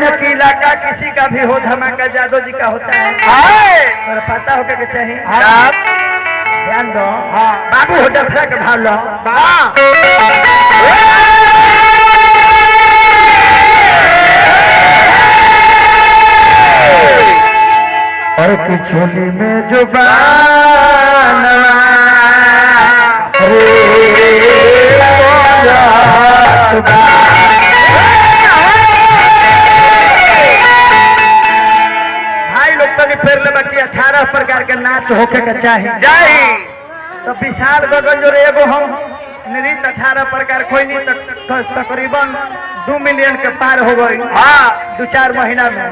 न कि इलाका किसी का भी हो, धमाका जादव जी का होता है और पता होगा कि चाहिए। ध्यान दो। बाबू होटल फ्लैग भाव लो। और की चोली में जो भाई लोग तो फिर ले बाकी 18 प्रकार के नाच होके के चाहिए। तो विशाल गगन जो एगो हम नृत्य 18 प्रकार खोई नहीं तकरीबन 2 मिलियन के पार हो गई। 2-4 महीना में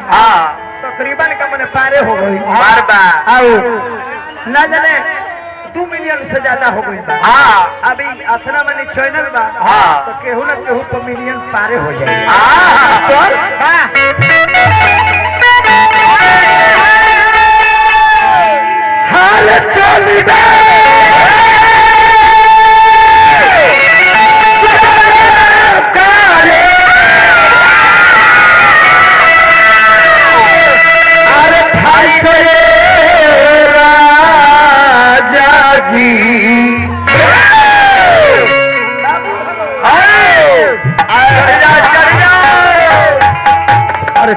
तकरीबन का मैंने पारे हो गई। ना जाने 2 मिलियन से ज्यादा हो गई। अभी अतना मैंने चैनल बा तो केहू न केहू पर मिलियन पारे हो जाए। हाल चली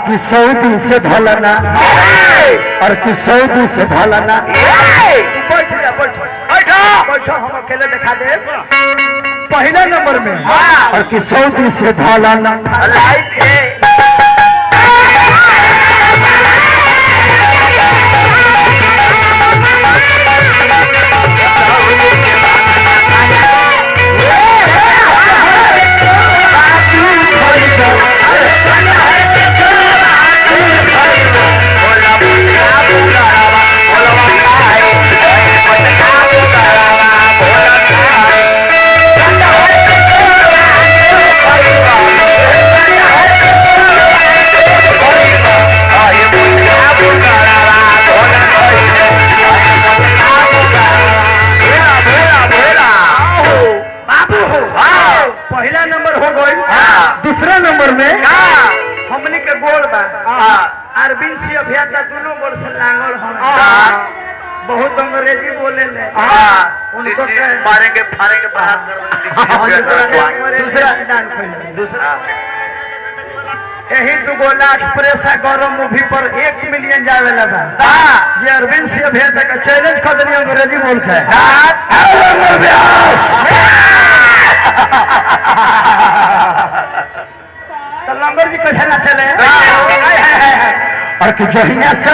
कि सऊदी से भलना और कि सऊदी से भलना। बैठो हम अकेले दिखा दे। पहला नंबर में और कि सऊदी से भलना। पहला नंबर हो गई। दूसरा नंबर में हमने के गोल बा अरविंद सिंह अभियंता दोनों गोल से लागल हम। बहुत अंग्रेजी बोले ले उनको मारेंगे फाड़ेंगे बाहर दूसरा यही 2 गोला एक्सप्रेस गौरव मूवी पर 1 मिलियन जावे लगा। जे अरविंद सिंह अभियंता का चैलेंज कर दिया अंग्रेजी बोल के। तो लंगर जी कैसे ना चले और कि जहिया से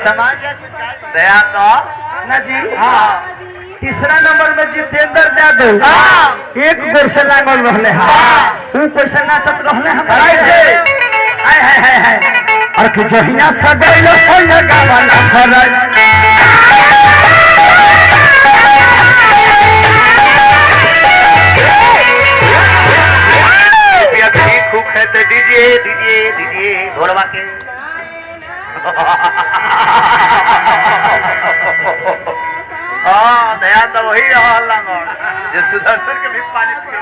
समाज दया ना जी। तीसरा नंबर में जितेंद्र यादव 1 गोल से लागल रहले। ऊ कैसे नाचत रहले और कि जहिया सजैल सोया गावला खरज। खूब खेलते दीजिए घोड़वा के। दया तो वही जो सुदर्शन के भी पानी पिए।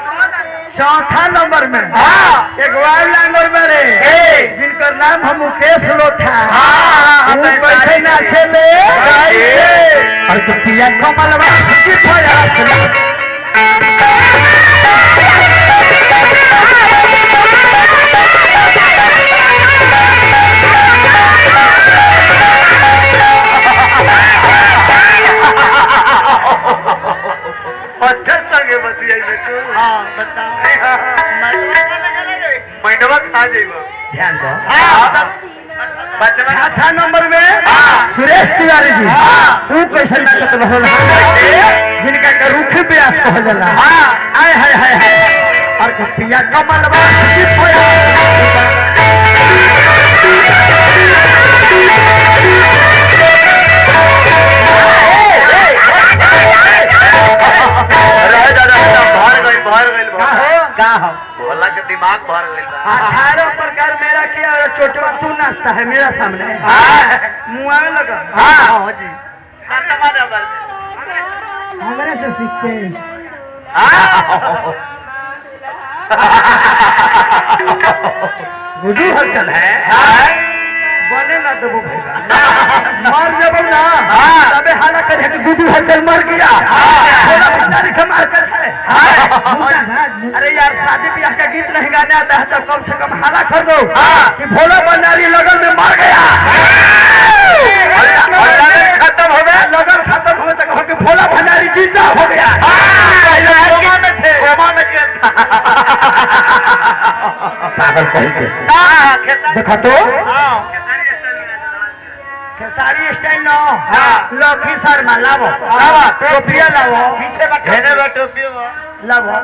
चौथा नंबर में एक वाइल्ड लाइनर मेरे जिनका नाम हम मुकेश लोथा। कैसे नाचे ले और पिया कमलवा की प्रयास मंडवा खा जाइबो। ध्यान दो। चौथा नंबर में सुरेश तिवारी जी। वो कैसे नाचत रहल जिनका के रुख व्यास कहल जाला। आय हाय हाय हाय और पिया कमलवा की प्रयास। भोला के दिमाग भर गई। 18 प्रकार मेरा किया और चोटवा तू नाचता है मेरा सामने? मुँह आने लगा। हाँ जी हमारे से सीखते हैं। गुड्डू हलचल है बने ना देबो भैया मर जब ना तबे हाला करे कि गुड्डू हलचल मर गया। थोड़ा भंडारी का मार कर है। अरे यार शादी ब्याह का गीत नहीं गाने आता है तो कम से कम हाला कर दो कि भोला भंडारी लगन में मर गया। खत्म हो गया लगन खत्म हो गया तो कि भोला भंडारी जिंदा हो गया। पागल कहीं के देखा तो खेसारी स्टाइल ना लखी शर्मा लावो टोपिया लावो पीछे का टोपी लावो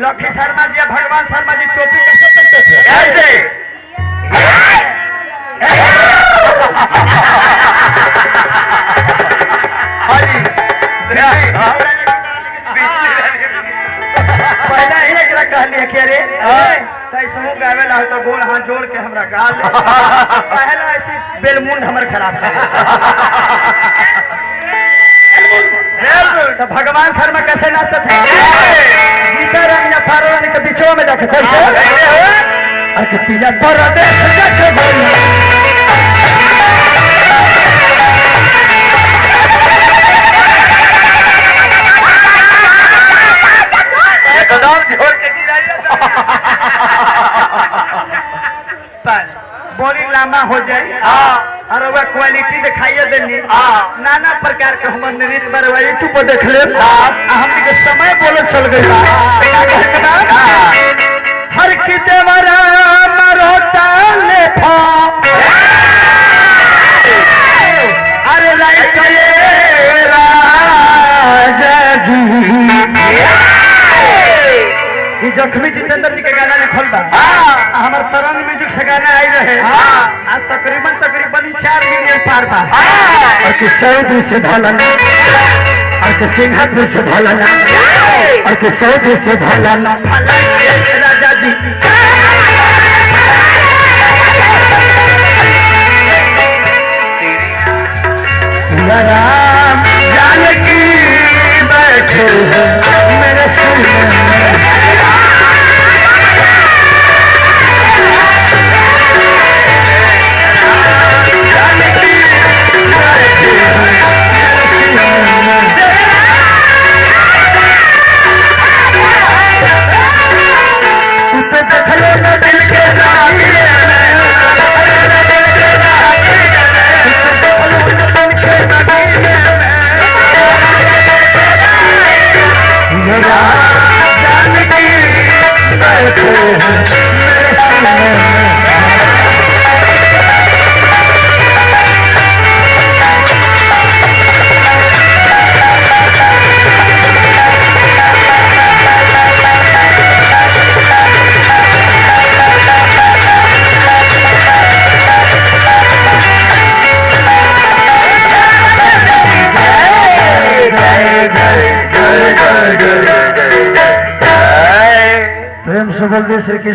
लखी शर्मा जी भगवान शर्मा जी टोपी कैसे पहनते थे? कैसे? पहला ही एक कह लिया कि अरे कैसे गावे ला तो गोल हाथ जोड़ के हमरा गाल पहला ऐसी बेलमुंड हमर खराब है। तो भगवान शर्मा कैसे नाचते थे? गीता रानी या फारो रानी के बीचों में जाके कैसे अरे पीला परदेश जाके बॉडी लामा हो जाए और वह क्वालिटी दिखाइए देनी नाना प्रकार के हम नृत्य बरवा यूट्यूब पर देख ले हम के समय बोले चल गई हर की देवरा मरोता ले फा अरे लाइक ये राजा जी ये जख्मी जितेंद्र जी के गाना लिखल बा हमार तरंग म्यूजिक से गाना आई रहे आज तकरीबन 4 मिलियन पार बा और कि सऊदी से ढालना और कि सिंगापुर से ढालना और कि सऊदी से ढालना राजा जी सिया राम जानकी बैठे मेरे सुन प्रेम से बोल दे श्री कृष्ण।